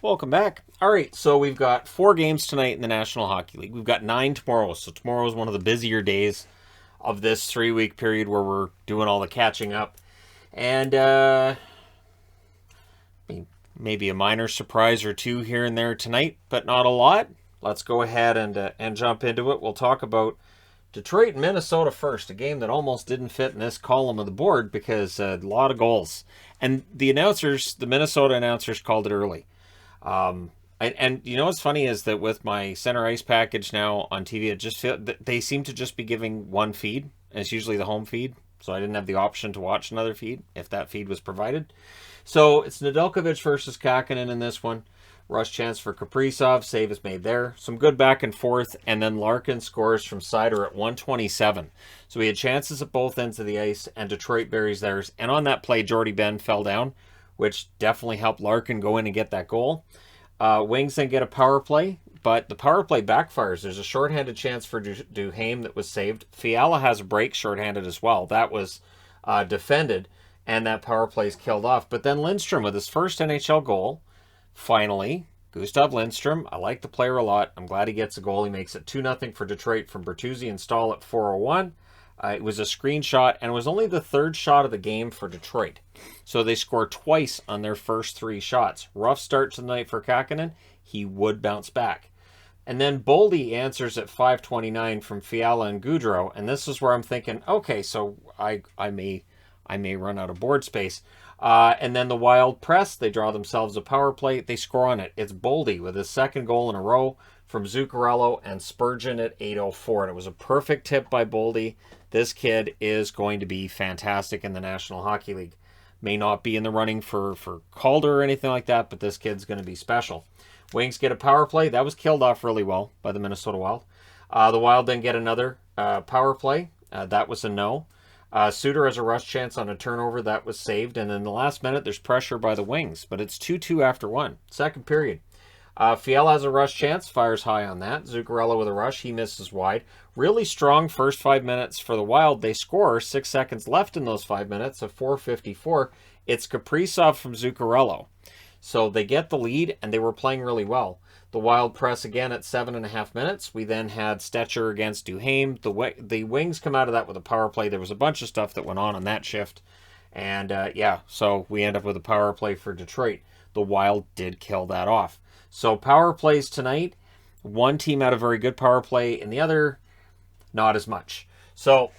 Welcome back. All right, so we've got 4 games tonight in the National Hockey League. We've got 9 tomorrow, so tomorrow is one of the busier days of this 3-week period where we're doing all the catching up. And maybe a minor surprise or two here and there tonight, but not a lot. Let's go ahead and jump into it. We'll talk about Detroit and Minnesota first, a game that almost didn't fit in this column of the board because a lot of goals. And the Minnesota announcers called it early. And you know what's funny is that with my center ice package now on TV, they seem to just be giving one feed, and it's usually the home feed. So I didn't have the option to watch another feed if that feed was provided. So it's Nedeljkovic versus Kakkonen in this one. Rush chance for Kaprizov. Save is made there. Some good back and forth. And then Larkin scores from Seider at 127. So we had chances at both ends of the ice, and Detroit buries theirs. And on that play, Jordy Ben fell down, which definitely helped Larkin go in and get that goal. Wings then get a power play, but the power play backfires. There's a shorthanded chance for Duhaime that was saved. Fiala has a break shorthanded as well. That was defended, and that power play is killed off. But then Lindstrom with his first NHL goal. Finally, Gustav Lindstrom. I like the player a lot. I'm glad he gets a goal. He makes it 2-0 for Detroit from Bertuzzi and Stahl at 4:01. It was a screenshot, and it was only the third shot of the game for Detroit. So they scored twice on their first 3 shots. Rough start to the night for Kakkonen. He would bounce back. And then Boldy answers at 5:29 from Fiala and Gaudreau, and this is where I'm thinking, okay, so I may run out of board space. And then the Wild press. They draw themselves a power play. They score on it. It's Boldy with his second goal in a row from Zuccarello and Spurgeon at 8:04. And it was a perfect tip by Boldy. This kid is going to be fantastic in the National Hockey League. May not be in the running for Calder or anything like that, but this kid's going to be special. Wings get a power play. That was killed off really well by the Minnesota Wild. The Wild then get another power play. That was a no. Suter has a rush chance on a turnover. That was saved. And in the last minute, there's pressure by the Wings. But it's 2-2 after 1. Second period. Fiala has a rush chance. Fires high on that. Zuccarello with a rush. He misses wide. Really strong first 5 minutes for the Wild. They score 6 seconds left in those 5 minutes of 4:54. It's Kaprizov from Zuccarello. So they get the lead, and they were playing really well. The Wild press again at 7.5 minutes. We then had Stetcher against Duhaime. The Wings come out of that with a power play. There was a bunch of stuff that went on that shift. And so we end up with a power play for Detroit. The Wild did kill that off. So power plays tonight. One team had a very good power play, and the other, not as much. So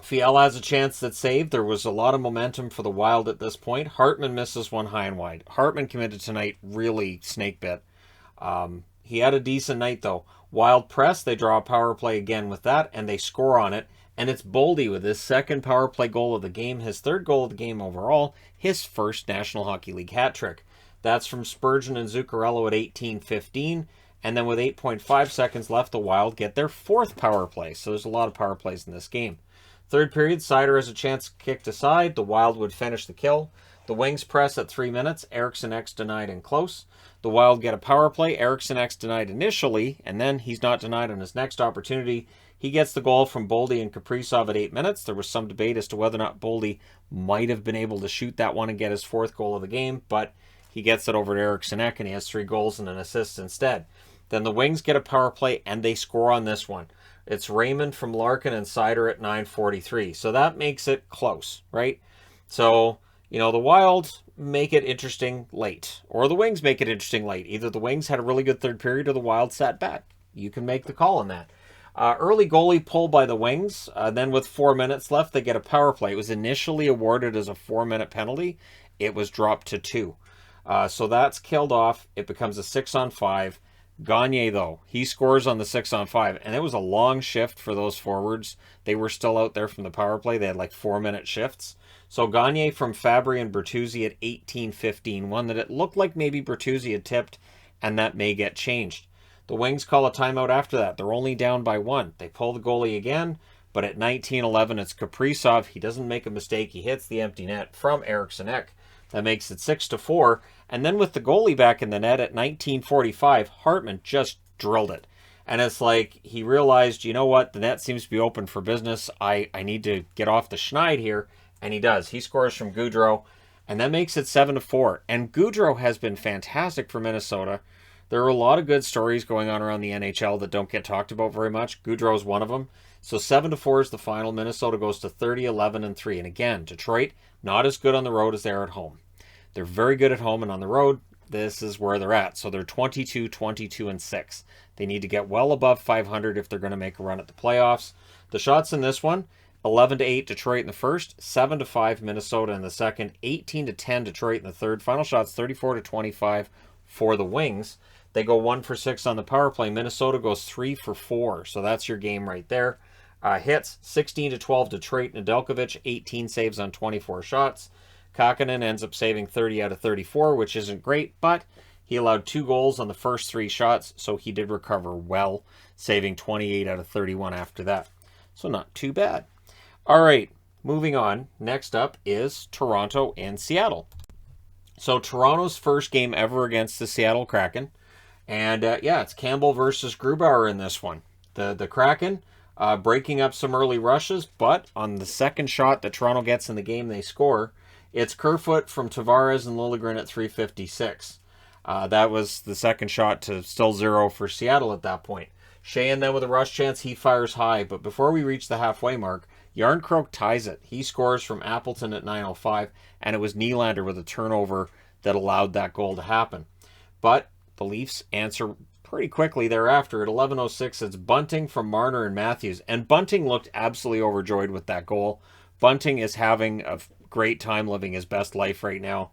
Fiala has a chance that's saved. There was a lot of momentum for the Wild at this point. Hartman misses one high and wide. Hartman committed tonight, really snake bit. He had a decent night, though. Wild press, they draw a power play again with that, and they score on it. And it's Boldy with his second power play goal of the game, his third goal of the game overall, his first National Hockey League hat trick. That's from Spurgeon and Zuccarello at 18:15. And then with 8.5 seconds left, the Wild get their fourth power play. So there's a lot of power plays in this game. Third period, Seider has a chance kicked aside. The Wild would finish the kill. The Wings press at 3 minutes. Eriksson X denied and close. The Wild get a power play. Eriksson X denied initially, and then he's not denied on his next opportunity. He gets the goal from Boldy and Kaprizov at 8 minutes. There was some debate as to whether or not Boldy might have been able to shoot that one and get his fourth goal of the game, but he gets it over to Eriksson Ek, and he has 3 goals and an assist instead. Then the Wings get a power play, and they score on this one. It's Raymond from Larkin and Seider at 9:43. So that makes it close, right? So, the Wild make it interesting late, or the Wings make it interesting late. Either the Wings had a really good third period or the Wild sat back. You can make the call on that. Early goalie pull by the Wings. Then with 4 minutes left, they get a power play. It was initially awarded as a 4-minute penalty. It was dropped to 2. So that's killed off. It becomes a 6-on-5. Gagne, though, he scores on the 6-on-5, and it was a long shift for those forwards. They were still out there from the power play. They had like 4-minute shifts. So Gagne from Fabry and Bertuzzi at 18:15, one that it looked like maybe Bertuzzi had tipped, and that may get changed. The Wings call a timeout after that. They're only down by 1. They pull the goalie again, but at 19:11, it's Kaprizov. He doesn't make a mistake. He hits the empty net from Eriksson Ek. That makes it 6-4. And then with the goalie back in the net at 19:45, Hartman just drilled it. And it's like he realized, you know what, the net seems to be open for business. I need to get off the schneid here. And he does. He scores from Gaudreau. And that makes it 7-4. And Gaudreau has been fantastic for Minnesota. There are a lot of good stories going on around the NHL that don't get talked about very much. Gaudreau is one of them. So 7-4 is the final. Minnesota goes to 30-11-3. And again, Detroit, not as good on the road as they are at home. They're very good at home, and on the road, this is where they're at. So they're 22-22-6. They need to get well above 500 if they're going to make a run at the playoffs. The shots in this one, 11-8 Detroit in the first, 7-5 Minnesota in the second, 18-10 Detroit in the third. Final shots 34-25 for the Wings. They go 1 for 6 on the power play. Minnesota goes 3 for 4. So that's your game right there. Hits 16-12 Detroit. Nedeljkovic 18 saves on 24 shots. Kakkonen ends up saving 30 out of 34, which isn't great, but he allowed 2 goals on the first 3 shots, so he did recover well, saving 28 out of 31 after that. So not too bad. All right, moving on. Next up is Toronto and Seattle. So Toronto's first game ever against the Seattle Kraken. And yeah, it's Campbell versus Grubauer in this one. The Kraken breaking up some early rushes, but on the second shot that Toronto gets in the game, they score. It's Kerfoot from Tavares and Liljegren at 3:56. That was the second shot to still 0 for Seattle at that point. Sheahan then with a rush chance, he fires high, but before we reach the halfway mark, Järnkrok ties it. He scores from Appleton at 9:05, and it was Nylander with a turnover that allowed that goal to happen. But the Leafs answer pretty quickly thereafter. At 11:06, it's Bunting from Marner and Matthews, and Bunting looked absolutely overjoyed with that goal. Bunting is having a great time living his best life right now.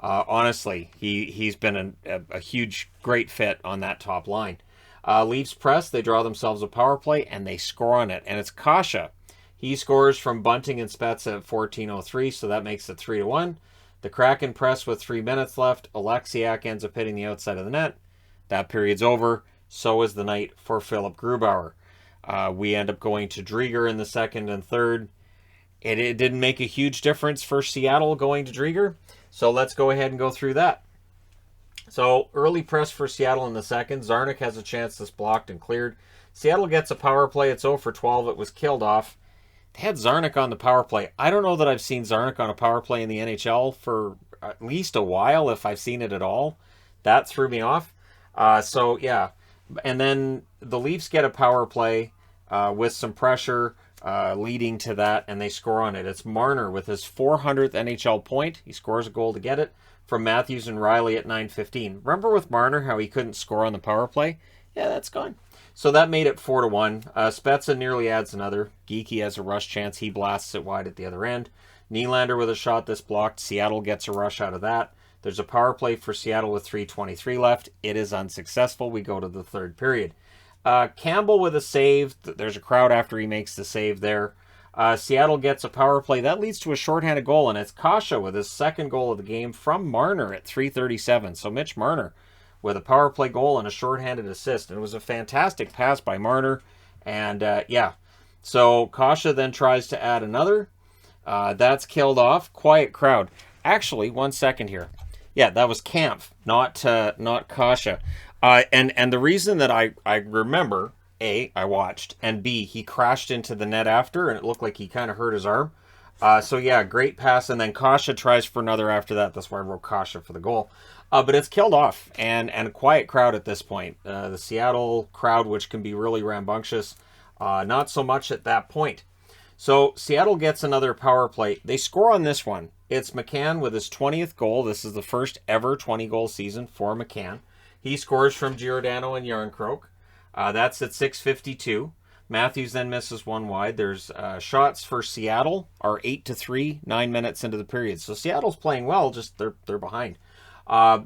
Honestly, he's been a huge, great fit on that top line. Leafs press, they draw themselves a power play, and they score on it. And it's Kasha. He scores from Bunting and Spezza at 14:03, so that makes it 3-1. The Kraken press with 3 minutes left. Alexiak ends up hitting the outside of the net. That period's over. So is the night for Philip Grubauer. We end up going to Drieger in the second and third. It didn't make a huge difference for Seattle going to Drieger, so let's go ahead and go through that. So early press for Seattle in the second. Zarnik has a chance that's blocked and cleared. Seattle gets a power play. It's 0 for 12. It was killed off. They had Zarnik on the power play. I don't know that I've seen Zarnik on a power play in the NHL for at least a while, if I've seen it at all. That threw me off. So, yeah. And then the Leafs get a power play with some pressure leading to that, and they score on it. It's Marner with his 400th NHL point. He scores a goal to get it from Matthews and Riley at 9:15. Remember with Marner how he couldn't score on the power play? Yeah, that's gone. So that made it 4-1. Spezza nearly adds another. Geekie has a rush chance. He blasts it wide at the other end. Nylander with a shot that's blocked. Seattle gets a rush out of that. There's a power play for Seattle with 3:23 left. It is unsuccessful. We go to the third period. Campbell with a save. There's a crowd after he makes the save there. Seattle gets a power play. That leads to a shorthanded goal, and it's Kasha with his second goal of the game from Marner at 3:37. So Mitch Marner with a power play goal and a shorthanded assist. And it was a fantastic pass by Marner. And yeah, so Kasha then tries to add another. That's killed off. Quiet crowd. Actually, 1 second here. Yeah, that was Kampf, not Kasha. And the reason that I remember, A, I watched, and B, he crashed into the net after, and it looked like he kind of hurt his arm. So yeah, great pass, and then Kasha tries for another after that. That's why I wrote Kasha for the goal. But it's killed off, and a quiet crowd at this point. The Seattle crowd, which can be really rambunctious, not so much at that point. So Seattle gets another power play. They score on this one. It's McCann with his 20th goal. This is the first ever 20-goal season for McCann. He scores from Giordano and Järnkrok. That's at 6:52. Matthews then misses one wide. There's shots for Seattle are 8-3, 9 minutes into the period. So Seattle's playing well, just they're behind.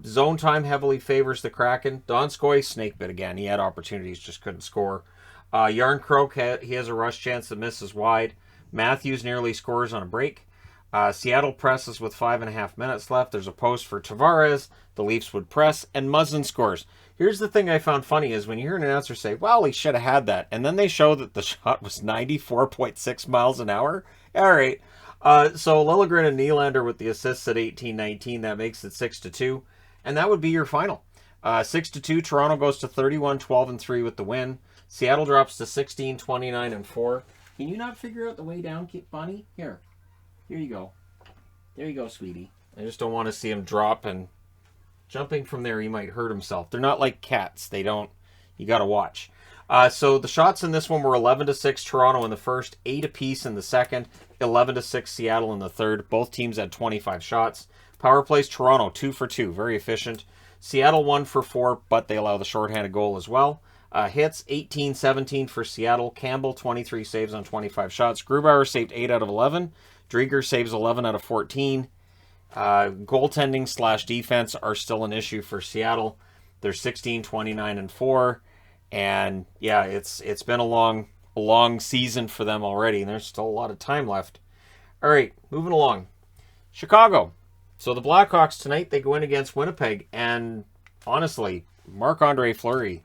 Zone time heavily favors the Kraken. Donskoy snake bit again. He had opportunities, just couldn't score. Järnkrok, he has a rush chance that misses wide. Matthews nearly scores on a break. Seattle presses with 5.5 minutes left. There's a post for Tavares. The Leafs would press, and Muzzin scores. Here's the thing I found funny is when you hear an announcer say, well, he should have had that, and then they show that the shot was 94.6 miles an hour. All right. So Liljegren and Nylander with the assists at 18-19. That makes it 6-2, and that would be your final. 6-2, Toronto goes to 31-12-3 with the win. Seattle drops to 16-29-4. Can you not figure out the way down, Bunny? Here you go. There you go, sweetie. I just don't want to see him drop, and jumping from there, he might hurt himself. They're not like cats. They don't, you got to watch. So the shots in this one were 11-6 Toronto in the first, 8 apiece in the second, 11-6 Seattle in the third. Both teams had 25 shots. Power plays, Toronto 2 for 2, very efficient. Seattle 1 for 4, but they allow the shorthanded goal as well. Hits 18-17 for Seattle. Campbell 23 saves on 25 shots. Grubauer saved 8 out of 11. Drieger saves 11 out of 14. Goaltending / defense are still an issue for Seattle. They're 16-29-4, and yeah, it's been a long season for them already, and there's still a lot of time left. All right, moving along. Chicago. So the Blackhawks tonight, they go in against Winnipeg, and honestly, Marc-Andre Fleury,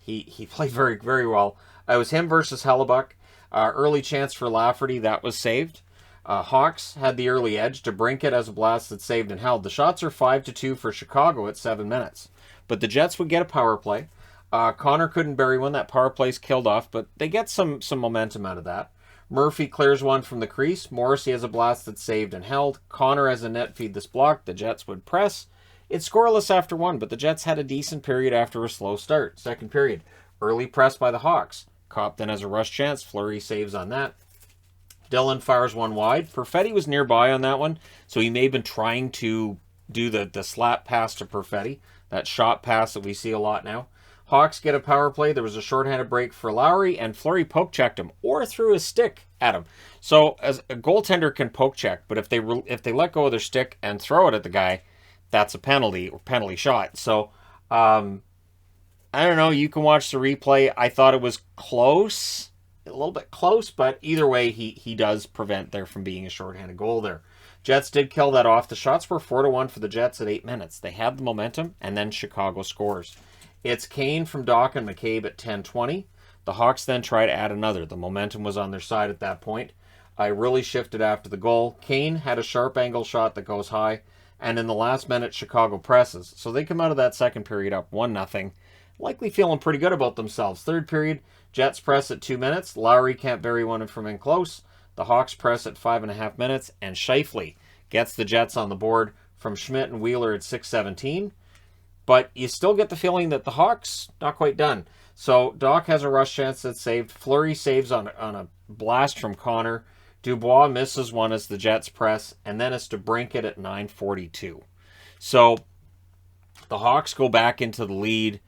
he played very, very well. It was him versus Hellebuck. Early chance for Lafferty, that was saved. Hawks had the early edge. DeBrincat has a blast that saved and held. The shots are 5-2 for Chicago at 7 minutes. But the Jets would get a power play. Connor couldn't bury one. That power play's killed off, but they get some momentum out of that. Murphy clears one from the crease. Morrissey has a blast that saved and held. Connor has a net feed that's blocked. The Jets would press. It's scoreless after one, but the Jets had a decent period after a slow start. Second period, early press by the Hawks. Kopp then has a rush chance. Fleury saves on that. Dillon fires one wide. Perfetti was nearby on that one, so he may have been trying to do the slap pass to Perfetti, that shot pass that we see a lot now. Hawks get a power play. There was a shorthanded break for Lowry, and Fleury poke checked him or threw his stick at him. So as a goaltender can poke check, but if they let go of their stick and throw it at the guy, that's a penalty or penalty shot. So I don't know. You can watch the replay. I thought it was close. A little bit close, but either way, he does prevent there from being a shorthanded goal there. Jets did kill that off. The shots were 4-1 for the Jets at 8 minutes. They had the momentum, and then Chicago scores. It's Kane from Dock and McCabe at 10:20. The Hawks then try to add another. The momentum was on their side at that point. I really shifted after the goal. Kane had a sharp angle shot that goes high, and in the last minute, Chicago presses. So they come out of that second period up 1-0. Likely feeling pretty good about themselves. Third period, Jets press at 2 minutes. Lowry can't bury one from in close. The Hawks press at 5.5 minutes, and Scheifele gets the Jets on the board from Schmidt and Wheeler at 6:17. But you still get the feeling that the Hawks not quite done. So Doc has a rush chance that's saved. Fleury saves on a blast from Connor. Dubois misses one as the Jets press, and then it's DeBrincat at 9:42. So the Hawks go back into the lead.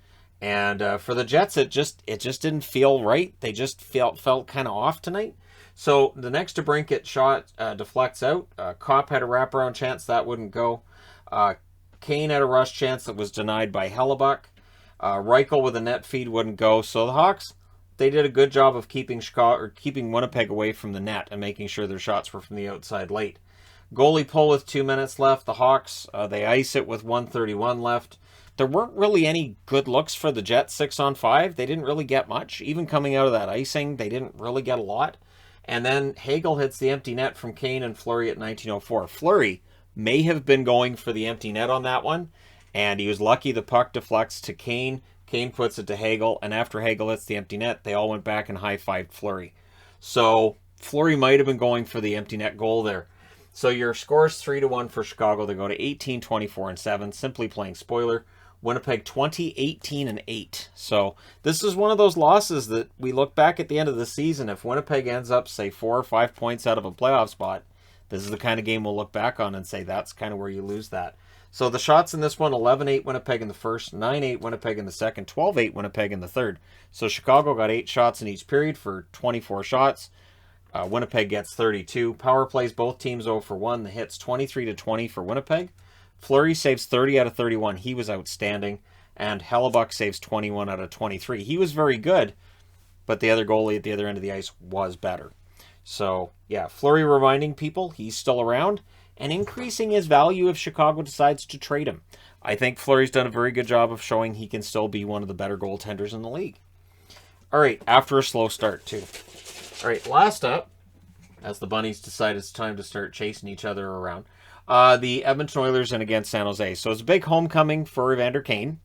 And for the Jets, it just didn't feel right. They just felt kind of off tonight. So the next DeBrincat shot deflects out. Kopp had a wraparound chance that wouldn't go. Kane had a rush chance that was denied by Hellebuck. Reichel with a net feed wouldn't go. So the Hawks, they did a good job of keeping Winnipeg away from the net and making sure their shots were from the outside late. Goalie pull with 2 minutes left. The Hawks, they ice it with 1:31 left. There weren't really any good looks for the Jets 6-on-5. They didn't really get much. Even coming out of that icing, they didn't really get a lot. And then Hagel hits the empty net from Kane and Fleury at 19:04. Fleury may have been going for the empty net on that one, and he was lucky the puck deflects to Kane. Kane puts it to Hagel, and after Hagel hits the empty net, they all went back and high-fived Fleury. So Fleury might have been going for the empty net goal there. So your score's 3-1 for Chicago. They go to 18-24-7, simply playing spoiler. Winnipeg 20-18-8. So this is one of those losses that we look back at the end of the season. If Winnipeg ends up, say, 4 or 5 points out of a playoff spot, this is the kind of game we'll look back on and say that's kind of where you lose that. So the shots in this one, 11-8 Winnipeg in the first, 9-8 Winnipeg in the second, 12-8 Winnipeg in the third. So Chicago got 8 shots in each period for 24 shots. Winnipeg gets 32. Power plays, both teams 0 for 1. The hits 23-20 for Winnipeg. Fleury saves 30 out of 31. He was outstanding. And Hellebuck saves 21 out of 23. He was very good, but the other goalie at the other end of the ice was better. So, yeah, Fleury reminding people he's still around and increasing his value if Chicago decides to trade him. I think Fleury's done a very good job of showing he can still be one of the better goaltenders in the league. All right, after a slow start, too. All right, last up, as the Bunnies decide it's time to start chasing each other around, the Edmonton Oilers and against San Jose. So it's a big homecoming for Evander Kane.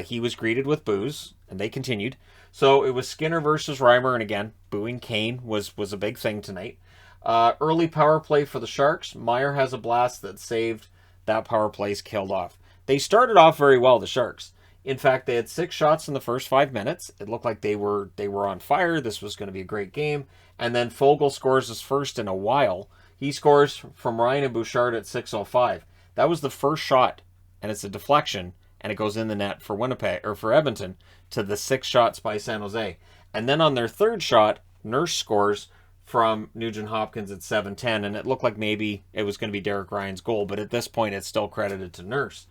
He was greeted with boos, and they continued. So it was Skinner versus Reimer, and again, booing Kane was a big thing tonight. Early power play for the Sharks. Meyer has a blast that saved. That power play's killed off. They started off very well, the Sharks. In fact, they had 6 shots in the first 5 minutes. It looked like they were on fire. This was going to be a great game. And then Fogle scores his first in a while. He scores from Ryan and Bouchard at 6:05. That was the first shot, and it's a deflection, and it goes in the net for Winnipeg or for Edmonton to the 6 shots by San Jose. And then on their third shot, Nurse scores from Nugent Hopkins at 7:10, and it looked like maybe it was going to be Derek Ryan's goal, but at this point it's still credited to Nurse.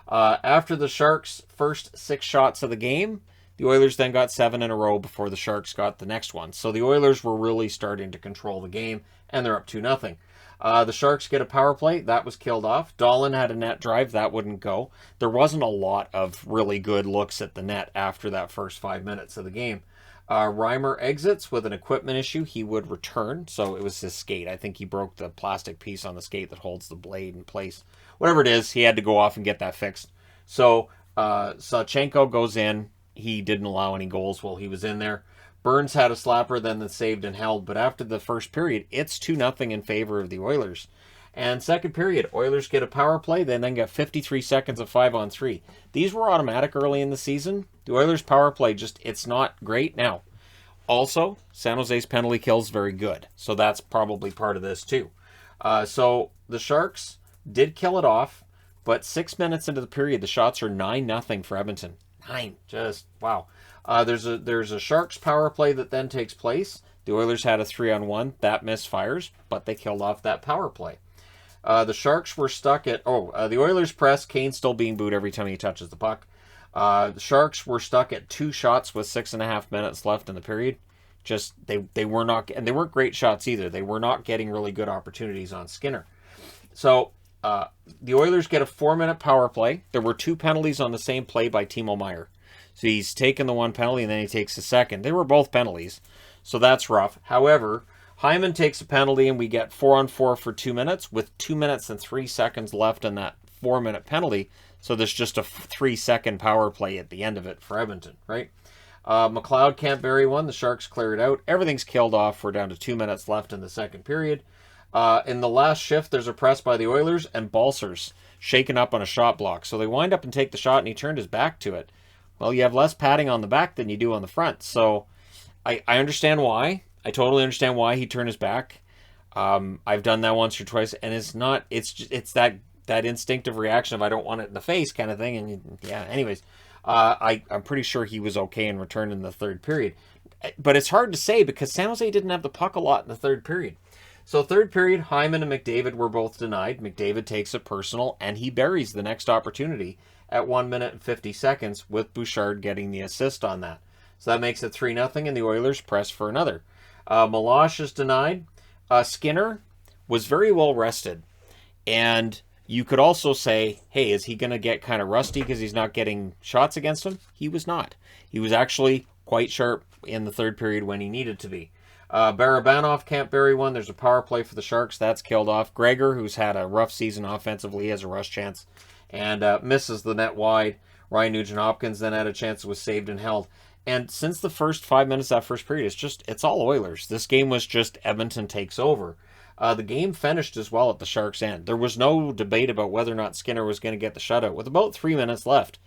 After the Sharks' first 6 shots of the game, the Oilers then got 7 in a row before the Sharks got the next one. So the Oilers were really starting to control the game, and they're up 2-0. The Sharks get a power play. That was killed off. Dahlin had a net drive. That wouldn't go. There wasn't a lot of really good looks at the net after that first 5 minutes of the game. Reimer exits with an equipment issue. He would return, so it was his skate. I think he broke the plastic piece on the skate that holds the blade in place. Whatever it is, he had to go off and get that fixed. So Sawchenko goes in. He didn't allow any goals while he was in there. Burns had a slapper, then that saved and held. But after the first period, it's 2-0 in favor of the Oilers. And second period, Oilers get a power play. They then get 53 seconds of 5-on-3. These were automatic early in the season. The Oilers' power play it's not great now. Also, San Jose's penalty kill is very good. So that's probably part of this too. So the Sharks did kill it off. But 6 minutes into the period, the shots are 9-0 for Edmonton. 9. Just, wow. There's a Sharks power play that then takes place. The Oilers had a 3-on-1. That misfires, but they killed off that power play. The Sharks were stuck at... the Oilers press. Kane's still being booed every time he touches the puck. The Sharks were stuck at 2 shots with 6.5 minutes left in the period. Just, they were not... And they weren't great shots either. They were not getting really good opportunities on Skinner. So... the Oilers get a 4-minute power play. There were 2 penalties on the same play by Timo Meier. So he's taken the 1 penalty and then he takes the second. They were both penalties, so that's rough. However, Hyman takes a penalty and we get 4-on-4 for 2 minutes with 2 minutes and 3 seconds left in that 4-minute penalty. So there's just a 3-second power play at the end of it for Edmonton, right? McLeod can't bury one. The Sharks clear it out. Everything's killed off. We're down to 2 minutes left in the second period. In the last shift, there's a press by the Oilers, and Balser's shaken up on a shot block. So they wind up and take the shot, and he turned his back to it. Well, you have less padding on the back than you do on the front. So I understand why. I totally understand why he turned his back. I've done that once or twice, and it's that instinctive reaction of I don't want it in the face kind of thing. And yeah, anyways, I'm pretty sure he was okay and returned in the third period. But it's hard to say because San Jose didn't have the puck a lot in the third period. So third period, Hyman and McDavid were both denied. McDavid takes it personal, and he buries the next opportunity at 1 minute and 50 seconds with Bouchard getting the assist on that. So that makes it 3-0, and the Oilers press for another. Meloche is denied. Skinner was very well rested. And you could also say, hey, is he going to get kind of rusty because he's not getting shots against him? He was not. He was actually quite sharp in the third period when he needed to be. Barabanov can't bury one. There's a power play for the Sharks. That's killed off. Gregor, who's had a rough season offensively, has a rush chance and misses the net wide. Ryan Nugent-Hopkins then had a chance that was saved and held. And since the first 5 minutes of that first period, it's all Oilers. This game was just Edmonton takes over. The game finished as well at the Sharks' end. There was no debate about whether or not Skinner was going to get the shutout. With about 3 minutes left,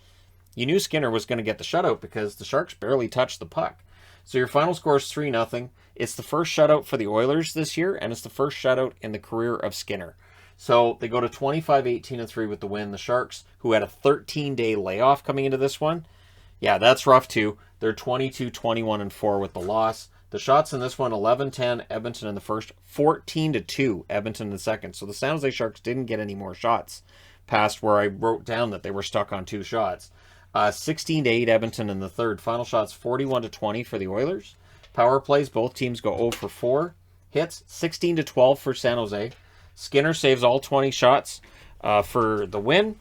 you knew Skinner was going to get the shutout because the Sharks barely touched the puck. So your final score is 3-0. It's the first shutout for the Oilers this year, and it's the first shutout in the career of Skinner. So they go to 25-18-3 with the win. The Sharks, who had a 13-day layoff coming into this one, yeah, that's rough too. They're 22-21-4 with the loss. The shots in this one, 11-10, Edmonton in the first, 14-2, Edmonton in the second. So the San Jose Sharks didn't get any more shots past where I wrote down that they were stuck on 2 shots. 16-8, Edmonton in the third. Final shots, 41-20 for the Oilers. Power plays, both teams go 0 for 4. Hits, 16-12 for San Jose. Skinner saves all 20 shots for the win.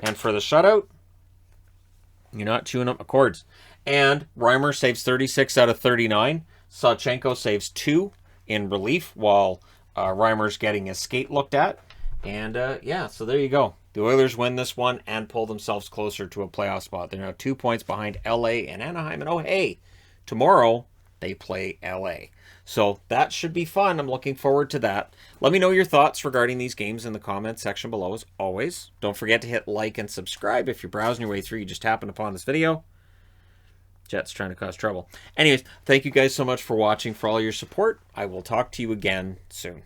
And for the shutout, you're not chewing up my cords. And Reimer saves 36 out of 39. Sawchenko saves 2 in relief while Reimer's getting his skate looked at. And yeah, so there you go. The Oilers win this one and pull themselves closer to a playoff spot. They're now 2 points behind LA and Anaheim. And oh, hey, tomorrow they play LA. So that should be fun. I'm looking forward to that. Let me know your thoughts regarding these games in the comments section below as always. Don't forget to hit like and subscribe if you're browsing your way through. You just happened upon this video. Jet's trying to cause trouble. Anyways, thank you guys so much for watching, for all your support. I will talk to you again soon.